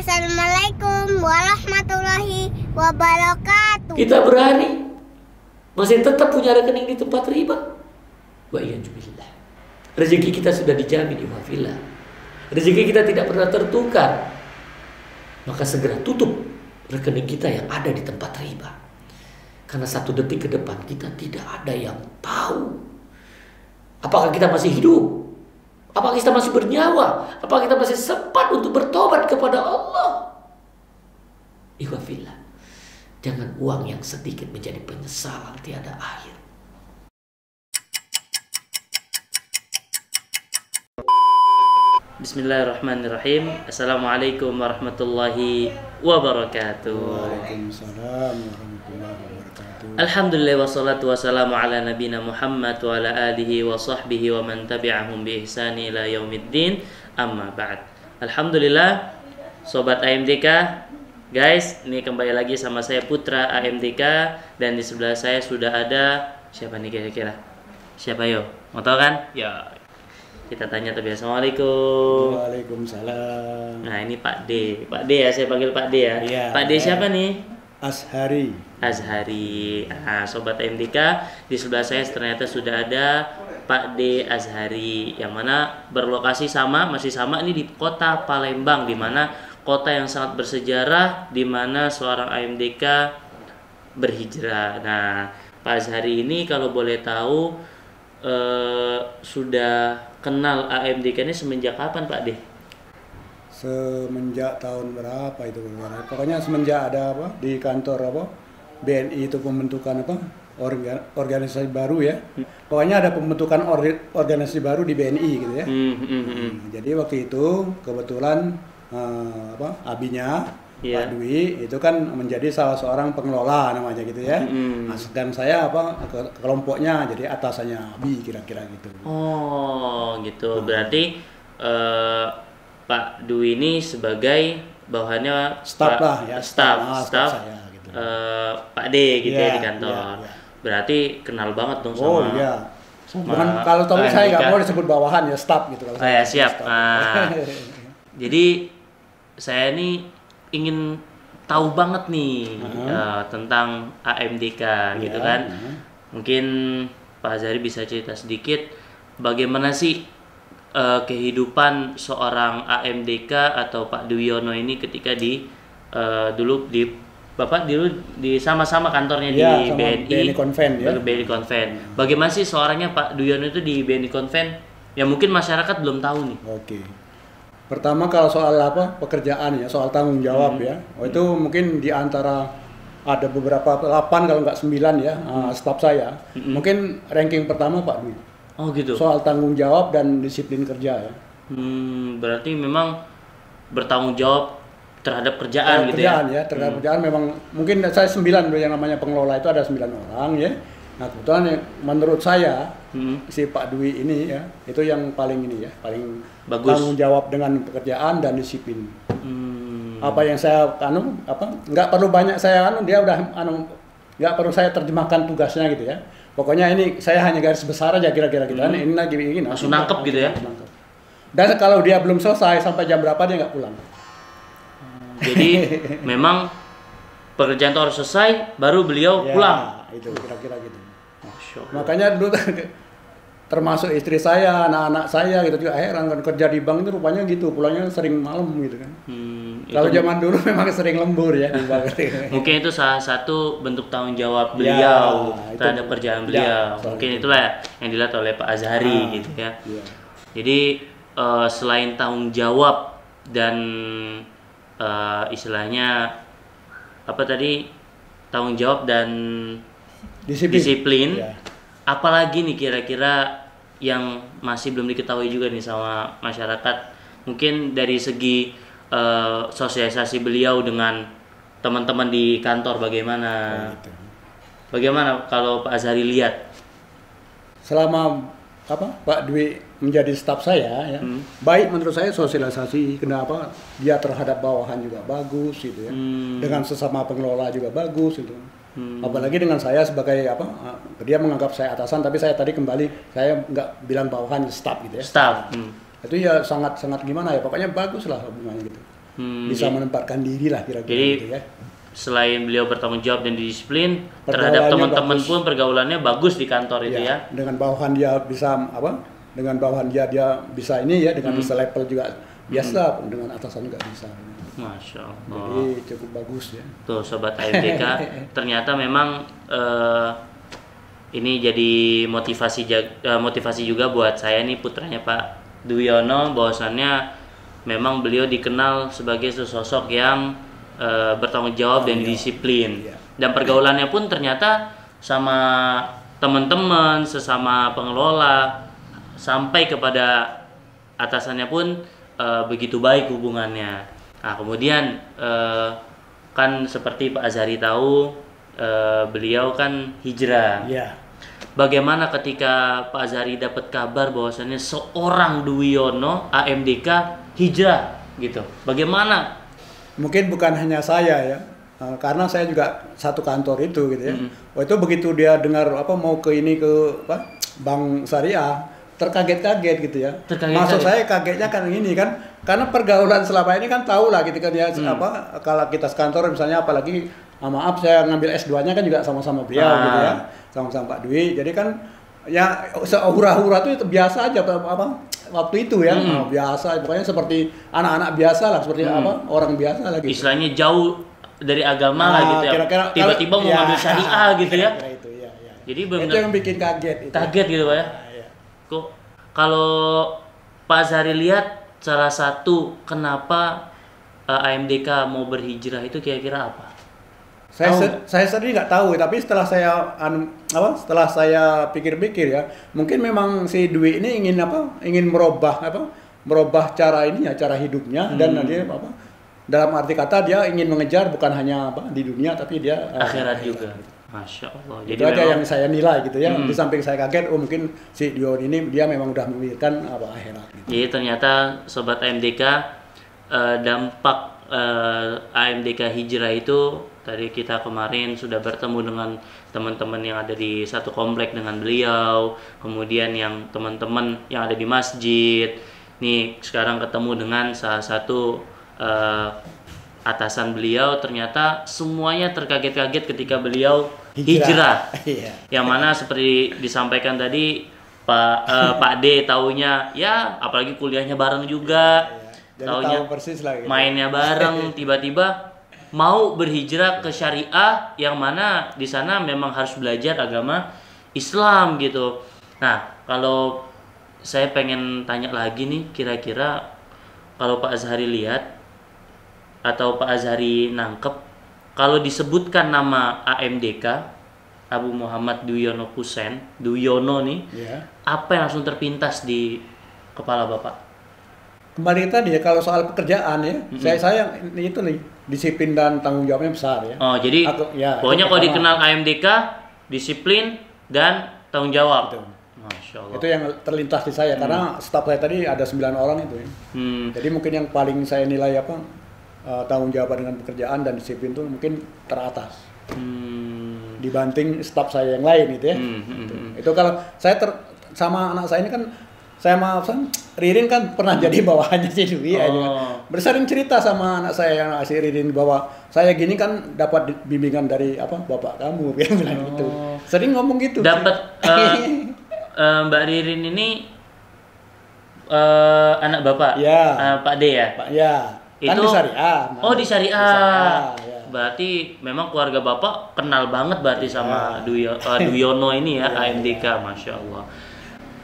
Assalamualaikum warahmatullahi wabarakatuh. Kita berani masih tetap punya rekening di tempat riba. Wa iyyazubillah. Rezeki kita sudah dijamin ikhwafillah. Rezeki kita tidak pernah tertukar. Maka segera tutup rekening kita yang ada di tempat riba. Karena 1 detik ke depan kita tidak ada yang tahu. Apakah kita masih hidup? Apakah kita masih bernyawa? Apakah kita masih sempat untuk bertobat kepada Allah? Ikhwafillah, jangan uang yang sedikit menjadi penyesalan tiada akhir. Bismillahirrahmanirrahim. Assalamualaikum warahmatullahi wabarakatuh. Waalaikumsalam warahmatullahi wabarakatuh. Alhamdulillah wassalatu wassalamu ala nabina Muhammad wa ala alihi wa sahbihi wa man tabi'ahum bi ihsani ila yaumiddin. Amma ba'd. Alhamdulillah sobat AMDK, guys, ini kembali lagi sama saya Putra AMDK dan di sebelah saya sudah ada siapa nih kira-kira? Siapa yo? Mau tahu kan? Ya. Kita tanya tapi Assalamualaikum. Waalaikumsalam. Nah, ini Pak D. Pak D ya, saya panggil Pak D ya. Iya, Pak D siapa nih? Azhari. Azhari. Nah, sobat MDK, di sebelah saya ternyata sudah ada Pak D Azhari yang mana berlokasi masih sama ini di kota Palembang, di mana kota yang sangat bersejarah, di mana seorang AMDK berhijrah. Nah, Pak Azhari ini kalau boleh tahu sudah kenal AMDK ini semenjak kapan Pak D? Semenjak tahun berapa itu? Pokoknya semenjak ada apa di kantor apa BNI itu pembentukan apa organisasi baru ya. Pokoknya ada pembentukan organisasi baru di BNI gitu ya. Jadi waktu itu kebetulan abinya Pak Dwi itu kan menjadi salah seorang pengelola namanya gitu ya. Dan saya kelompoknya jadi atasannya Abi kira-kira gitu. Oh gitu. Berarti Pak Dwi ini sebagai bawahannya staff lah ya. Staff saya gitu. Pak D gitu ya di kantor. Berarti kenal banget dong sama. Oh iya. Kalau tahu saya nggak mau disebut bawahan ya staff gitu kalau. Ya siap. Jadi saya ini ingin tahu banget nih tentang AMDK gitu kan. Mungkin Pak Azhari bisa cerita sedikit bagaimana sih kehidupan seorang AMDK atau Pak Dwiono ini ketika Bapak dulu di sama-sama kantornya di BNI Konven ya. BNI Konven. Bagaimana sih seorangnya Pak Dwiono itu di BNI Konven? Ya mungkin masyarakat belum tahu nih. Oke. Pertama kalau soal pekerjaan ya, soal tanggung jawab ya. Itu mungkin di antara ada beberapa 8 kalau nggak 9 ya staf saya. Mungkin ranking pertama Pak Dwi. Oh gitu. Soal tanggung jawab dan disiplin kerja ya. Berarti memang bertanggung jawab terhadap kerjaan gitu ya. Terhadap kerjaan memang mungkin saya 9 yang namanya pengelola itu ada 9 orang ya. Nah, kebetulan menurut saya si Pak Dwi ini ya, itu yang paling ini ya, paling bagus. Tanggung jawab dengan pekerjaan dan disiplin. Apa yang saya nggak perlu banyak saya dia udah nggak perlu saya terjemahkan tugasnya gitu ya. Pokoknya ini saya hanya garis besar aja kira-kira gitu kan. Ini lagi ini langsung nangkep gitu ya. Dan kalau dia belum selesai sampai jam berapa dia nggak pulang. Jadi memang pekerjaan itu harus selesai baru beliau pulang. Itu kira-kira gitu. Makanya dulu termasuk istri saya, anak-anak saya gitu juga heran kan kerja di bank itu rupanya gitu, pulangnya sering malam gitu kan. Kalau zaman dulu memang sering lembur ya. Mungkin itu salah satu bentuk tanggung jawab beliau terhadap kerjaan beliau. Mungkin itulah yang dilihat oleh Pak Azhari gitu ya. Jadi selain tanggung jawab dan istilahnya apa tadi tanggung jawab dan disiplin. Apalagi nih kira-kira yang masih belum diketahui juga nih sama masyarakat. Mungkin dari segi sosialisasi beliau dengan teman-teman di kantor bagaimana? Bagaimana kalau Pak Azhari lihat? Selama Pak Dwi menjadi staf saya ya, baik menurut saya sosialisasi kenapa dia terhadap bawahan juga bagus gitu ya. Dengan sesama pengelola juga bagus gitu. Apalagi dengan saya sebagai dia menganggap saya atasan, tapi saya tadi kembali saya nggak bilang bawahan, staff gitu ya. Staff. Itu ya sangat gimana ya, pokoknya bagus lah hubungannya gitu. bisa menempatkan diri lah kira-kira jadi, gitu ya. Selain beliau bertanggung jawab dan disiplin Pergaulannya terhadap teman-teman bagus. pun pergaulannya bagus di kantor itu ya. Dengan bawahan dia bisa apa? Dengan bawahan dia bisa ini ya, dengan bisa level juga biasa, dengan atasan juga bisa. Masya Allah. Jadi cukup bagus ya. Tuh sobat AMDK, ternyata memang ini jadi motivasi juga buat saya nih, putranya Pak Duwiono, bahwasannya memang beliau dikenal sebagai sosok yang bertanggung jawab dan disiplin. Dan pergaulannya pun ternyata sama teman-teman, sesama pengelola, sampai kepada atasannya pun begitu baik hubungannya. Nah kemudian kan seperti Pak Azhari tahu, beliau kan hijrah. Iya. Bagaimana ketika Pak Azhari dapat kabar bahwasannya seorang Duwiono AMDK hijrah gitu? Bagaimana? Mungkin bukan hanya saya ya, karena saya juga satu kantor itu gitu ya. Waktu itu begitu dia dengar apa mau ke ini ke apa Bank Syariah, terkaget-kaget gitu ya. Maksud saya kagetnya kan ini kan, karena pergaulan selama ini kan tahu lah ketika dia apa kalau kita sekantor misalnya, apalagi maaf saya ngambil S2-nya kan juga sama-sama beliau gitu ya, sama-sama Pak Dwi. Jadi kan ya sehura-hura itu biasa aja apa waktu itu ya, biasa pokoknya seperti anak-anak biasa lah, seperti apa orang biasa lah gitu. Istilahnya jauh dari agama lah gitu ya. Tiba-tiba mau ngambil syariah gitu ya. Itu, ya. Jadi itu yang bikin kaget. Itu. Kaget gitu Pak ya. Kok kalau Pak Azhari lihat salah satu kenapa AMDK mau berhijrah itu kira-kira apa? Saya sendiri nggak tahu, tapi setelah setelah saya pikir-pikir ya, mungkin memang si Dwi ini ingin merubah cara ini ya, cara hidupnya, dan dia dalam arti kata dia ingin mengejar bukan hanya di dunia tapi dia akhirat juga. Masya Allah. Jadi itu aja yang saya nilai gitu ya. Di samping saya kaget, mungkin si Dion ini dia memang udah memikirkan akhirat. Gitu. Jadi ternyata sobat AMDK, dampak AMDK hijrah itu tadi kita kemarin sudah bertemu dengan teman-teman yang ada di satu komplek dengan beliau, kemudian yang teman-teman yang ada di masjid. Nih sekarang ketemu dengan salah satu atasan beliau, ternyata semuanya terkaget-kaget ketika beliau hijrah. Yang mana seperti disampaikan tadi Pak D taunya ya, apalagi kuliahnya bareng juga. Taunya tahu persis lah gitu. Mainnya bareng, tiba-tiba mau berhijrah ke syariah yang mana di sana memang harus belajar agama Islam gitu. Nah, kalau saya pengen tanya lagi nih, kira-kira kalau Pak Azhari lihat atau Pak Azhari nangkep, kalau disebutkan nama AMDK Abu Muhammad Duwiono Husain, Duwiono nih, apa yang langsung terpintas di kepala Bapak? Kembali tadi ya, kalau soal pekerjaan ya, saya itu nih disiplin dan tanggung jawabnya besar ya. Oh, jadi pokoknya kalau dikenal AMDK disiplin dan tanggung jawab. Itu. Masya Allah. Itu yang terlintas di saya karena staf saya tadi ada 9 orang itu ya. Jadi mungkin yang paling saya nilai tanggung jawab dengan pekerjaan dan disiplin itu mungkin teratas. Dibanding staf saya yang lain gitu ya. Itu kalau saya sama anak saya ini kan, saya Ririn kan pernah jadi bawahannya si Dwi bersering cerita sama anak saya yang si Ririn bahwa saya gini kan dapat bimbingan dari bapak kamu, dia bilang gitu. Sering ngomong gitu. Dapat Mbak Ririn ini anak Bapak? Ya. Pak D ya? Pak, ya. Kan itu di Syariah. Oh, di Syariah. Ya. Berarti memang keluarga Bapak kenal banget berarti sama Duwiono ini ya, AMDK, Masya Allah.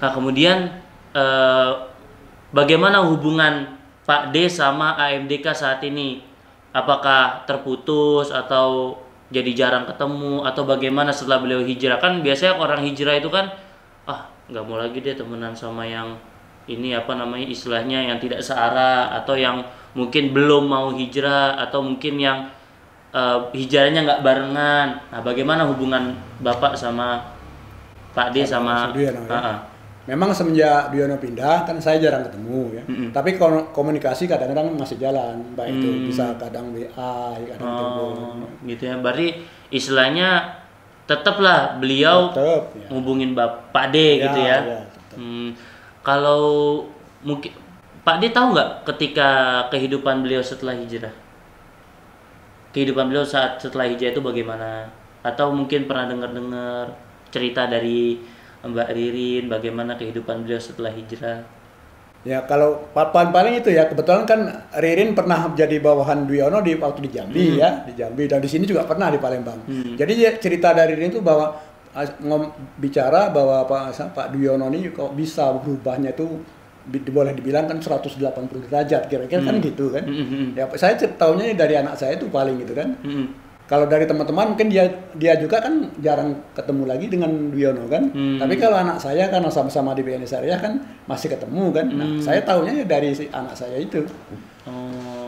Nah, kemudian bagaimana hubungan Pak D sama AMDK saat ini? Apakah terputus atau jadi jarang ketemu atau bagaimana setelah beliau hijrah? Kan biasanya orang hijrah itu kan nggak mau lagi dia temenan sama yang ini istilahnya yang tidak searah, atau yang mungkin belum mau hijrah, atau mungkin yang hijrahnya nggak barengan. Nah, bagaimana hubungan Bapak sama Pak D sama Memang semenjak Duwiono pindah kan saya jarang ketemu ya. Tapi komunikasi kadang-kadang masih jalan, baik itu bisa kadang WA, kadang telepon. Gitu ya. Berarti istilahnya tetaplah beliau hubungin Pak D gitu ya. Kalau mungkin Pak D tahu nggak ketika kehidupan beliau setelah hijrah? Kehidupan beliau setelah hijrah itu bagaimana? Atau mungkin pernah dengar-dengar cerita dari Mbak Ririn bagaimana kehidupan beliau setelah hijrah? Ya kalau paling itu ya, kebetulan kan Ririn pernah jadi bawahan Dwiono waktu di Jambi ya, di Jambi, dan di sini juga pernah di Palembang. Jadi ya, cerita dari Ririn itu bahwa bicara bahwa Pak Dwiono ini kok bisa berubahnya itu boleh dibilang kan 180 derajat kira-kira kan gitu kan. Ya saya tahunya dari anak saya itu paling gitu kan. Kalau dari teman-teman mungkin dia juga kan jarang ketemu lagi dengan Dwiono kan. Tapi kalau anak saya karena sama-sama di BNI Syariah kan masih ketemu kan. Nah, saya tahunya ya dari si anak saya itu.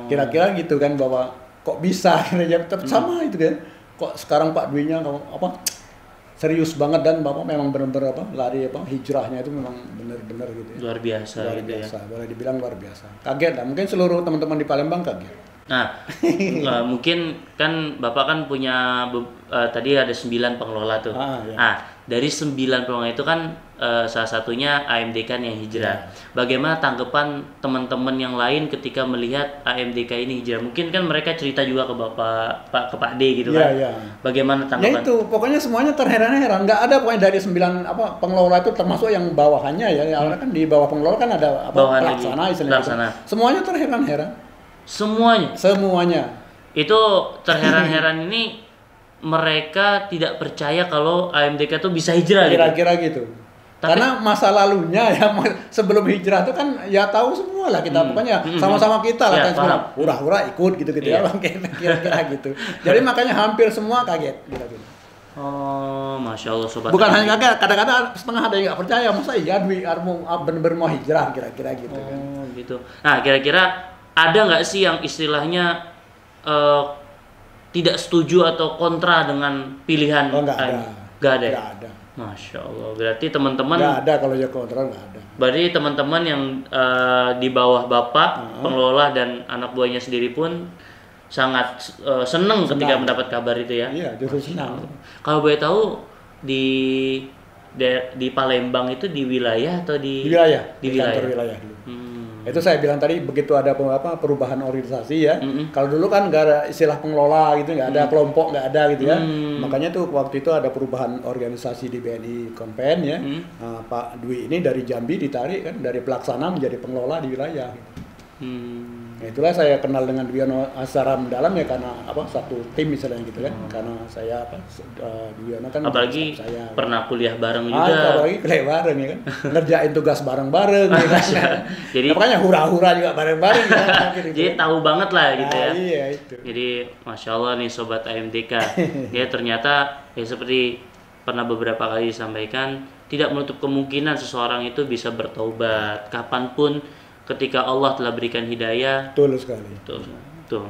Kira-kira gitu kan, bahwa kok bisa kira-kira tetap sama itu kan. Kok sekarang Pak Dwi-nya serius banget, dan Bapak memang benar-benar lari hijrahnya itu memang benar-benar gitu ya. Luar biasa Luar gitu biasa, ya. boleh dibilang luar biasa. Kaget lah, mungkin seluruh teman-teman di Palembang kaget. Nah, mungkin kan Bapak kan punya tadi ada 9 pengelola tuh. Iya. Nah, dari 9 pengelola itu kan salah satunya AMDK yang hijrah. Bagaimana tanggapan teman-teman yang lain ketika melihat AMDK ini hijrah? Mungkin kan mereka cerita juga ke Pak D gitu kan. Iya. Bagaimana Ya tanggapan? itu, pokoknya semuanya terheran-heran. Nggak ada pokoknya dari 9 pengelola itu, termasuk yang bawahannya ya. Karena kan di bawah pengelola kan ada Bawahan pelaksana lagi. istilahnya. Pelaksana. Semuanya terheran-heran. Semuanya. Itu terheran-heran ini mereka tidak percaya kalau AMDK itu bisa hijrah gitu. Kira-kira gitu. Karena masa lalunya ya sebelum hijrah itu kan ya tahu semua lah kita, pokoknya sama-sama kita lah Ya, kan semua hura-hura ikut gitu-gitu ya, kira-kira gitu. Jadi makanya hampir semua kaget gitu. Oh, Masya Allah sobat. Bukan hanya kaget, kadang-kadang setengah ada yang nggak percaya, masa iya Dwi bener-bener mau hijrah kira-kira gitu kan. Oh, gitu. Nah, kira-kira ada nggak sih yang istilahnya tidak setuju atau kontra dengan pilihan? Oh, nggak ada. Nggak ada. Nggak ada. Masya Allah. Berarti teman-teman. Nggak ada, kalau ya kontra nggak ada. Berarti teman-teman yang di bawah Bapak, pengelola dan anak buahnya sendiri pun sangat senang ketika mendapat kabar itu ya. Iya, justru senang. Kalau boleh tahu di Palembang itu di wilayah atau Di wilayah. Di kantor wilayah. wilayah dulu. Itu saya bilang tadi, begitu ada perubahan organisasi ya. Kalau dulu kan nggak ada istilah pengelola gitu, nggak ada kelompok, nggak ada gitu ya. Makanya tuh waktu itu ada perubahan organisasi di BNI Konven ya. Nah, Pak Dwi ini dari Jambi ditarik kan, dari pelaksana menjadi pengelola di wilayah. Nah, itulah saya kenal dengan Dwiono secara mendalam ya, karena satu tim misalnya gitu kan. Karena saya Dwiono kan apalagi saya pernah kuliah bareng juga. Apalagi kuliah bareng ya kan. Ngerjain tugas bareng-bareng ya kan. Jadi makanya hura-hura juga bareng-bareng ya kan. jadi tahu banget lah gitu ya. Iya itu. Jadi Masya Allah nih sobat AMDK. Ya ternyata ya seperti pernah beberapa kali disampaikan, tidak menutup kemungkinan seseorang itu bisa bertaubat kapanpun ketika Allah telah berikan hidayah. Betul sekali. Tuh.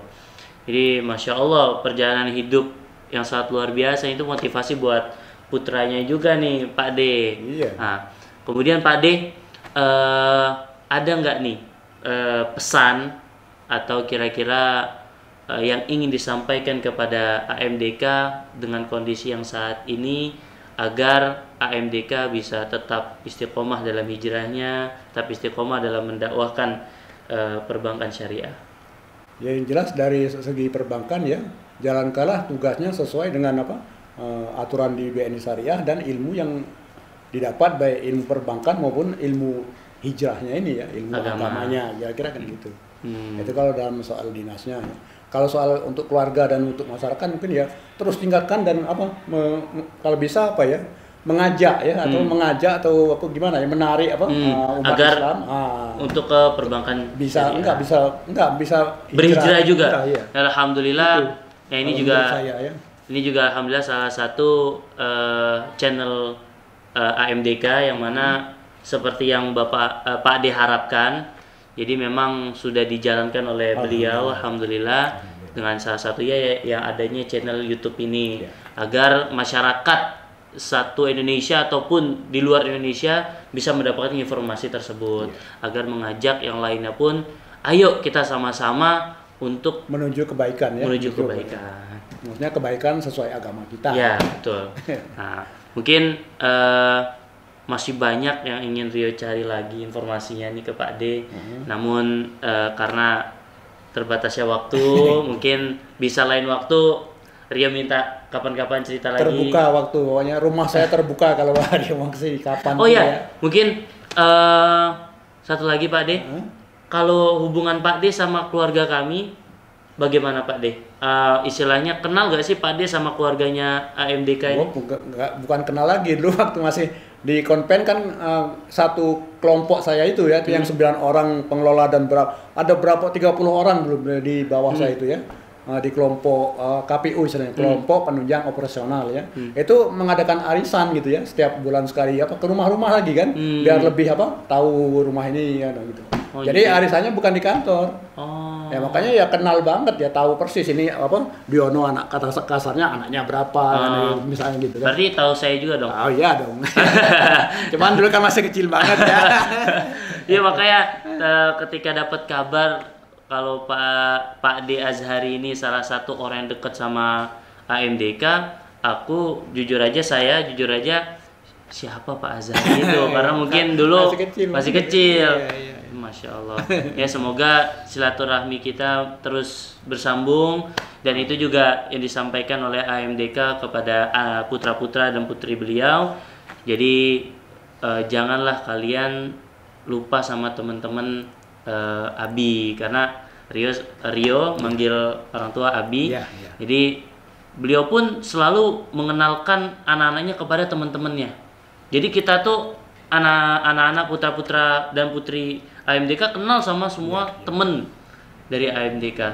Jadi Masya Allah, perjalanan hidup yang sangat luar biasa itu motivasi buat putranya juga nih Pak D. Iya. Nah, kemudian Pak D ada nggak nih pesan atau kira-kira yang ingin disampaikan kepada AMDK dengan kondisi yang saat ini, agar AMDK bisa tetap istiqomah dalam hijrahnya, tetap istiqomah dalam mendakwahkan perbankan syariah? Ya yang jelas dari segi perbankan ya, jalankanlah tugasnya sesuai dengan aturan di BNI Syariah dan ilmu yang didapat baik ilmu perbankan maupun ilmu hijrahnya ini ya, ilmu agamanya, kira-kira kan gitu. Itu kalau dalam soal dinasnya. Kalau soal untuk keluarga dan untuk masyarakat mungkin ya terus tingkatkan dan kalau bisa mengajak ya, atau mengajak atau gimana ya, menarik umat agar Islam untuk ke perbankan bisa syariah. enggak bisa berhijrah juga. Iya. Alhamdulillah. Ya ini juga saya, ya. Ini juga alhamdulillah salah satu channel AMDK yang mana seperti yang Pak D harapkan. Jadi memang sudah dijalankan oleh beliau, alhamdulillah, dengan salah satunya yang adanya channel YouTube ini, agar masyarakat satu Indonesia ataupun di luar Indonesia bisa mendapatkan informasi tersebut, agar mengajak yang lainnya pun, ayo kita sama-sama untuk menuju kebaikan ya. Menuju kebaikan. Maksudnya kebaikan sesuai agama kita. Ya, betul. Nah, mungkin masih banyak yang ingin Rio cari lagi informasinya nih ke Pak D. Namun karena terbatasnya waktu, mungkin bisa lain waktu Rio minta kapan-kapan cerita lagi. Terbuka waktu, pokoknya rumah saya terbuka kalau dia mau kesini kapan. Oh iya, mungkin satu lagi Pak D. Kalau hubungan Pak D sama keluarga kami, bagaimana Pak D? Istilahnya kenal gak sih Pak D sama keluarganya AMDK ini? Bukan kenal lagi, dulu waktu masih di konven kan satu kelompok saya itu ya, yang 9 orang pengelola dan ada berapa 30 orang belum di bawah saya itu ya. Di kelompok KPU istilahnya, kelompok penunjang operasional ya. Itu mengadakan arisan gitu ya, setiap bulan sekali ke rumah-rumah lagi kan, biar lebih tahu rumah ini ya gitu. Jadi arisannya bukan di kantor. Ya makanya ya kenal banget ya, tahu persis ini Diono anak kata kasarnya anaknya berapa misalnya gitu kan. Berarti tahu saya juga dong. Oh iya dong. Cuman dulu kan masih kecil banget ya. Iya makanya ketika dapat kabar kalau Pak D Azhari ini salah satu orang yang dekat sama AMDK, aku jujur aja siapa Pak Azhari itu karena mungkin dulu masih kecil. Iya. Masya Allah. Ya semoga silaturahmi kita terus bersambung, dan itu juga yang disampaikan oleh AMDK kepada putra-putra dan putri beliau. Jadi janganlah kalian lupa sama teman-teman Abi, karena Rio manggil orang tua Abi. Ya. Jadi beliau pun selalu mengenalkan anak-anaknya kepada teman-temannya. Jadi kita tuh anak-anak putra-putra dan putri AMDK kenal sama semua temen dari AMDK.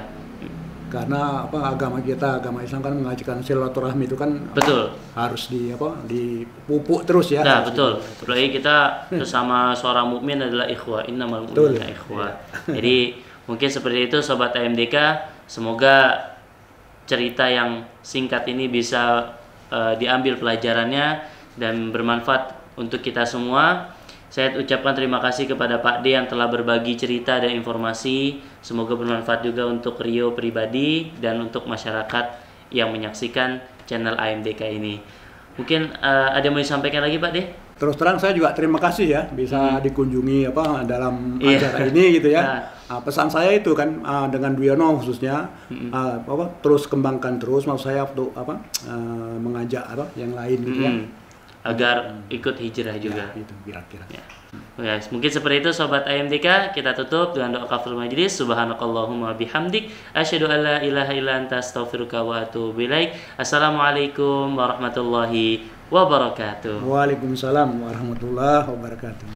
Karena agama kita, agama Islam kan mengajarkan silaturahmi itu kan betul. Harus dipupuk terus ya. Nah, betul. Apalagi kita bersama seorang mukmin adalah ikhwah, innamal mu'minuna ikhwah. Jadi mungkin seperti itu sobat AMDK, semoga cerita yang singkat ini bisa diambil pelajarannya dan bermanfaat untuk kita semua. Saya ucapkan terima kasih kepada Pak D yang telah berbagi cerita dan informasi. Semoga bermanfaat juga untuk Rio pribadi dan untuk masyarakat yang menyaksikan channel AMDK ini. Mungkin ada yang mau disampaikan lagi Pak D? Terus terang saya juga terima kasih ya bisa dikunjungi dalam acara ini gitu ya. Pesan saya itu kan dengan Duyono khususnya terus kembangkan terus, mau saya untuk mengajak yang lain gitu ya. Agar ikut hijrah juga. Ya, itu kira-kira. Ya, mungkin seperti itu sobat AMDK, kita tutup dengan doa kafaratul majlis. Subhanakallahumma bihamdik asyhadu an la ilaha illa anta astaghfiruka wa atubu ilaik. Assalamualaikum warahmatullahi wabarakatuh. Waalaikumsalam warahmatullahi wabarakatuh.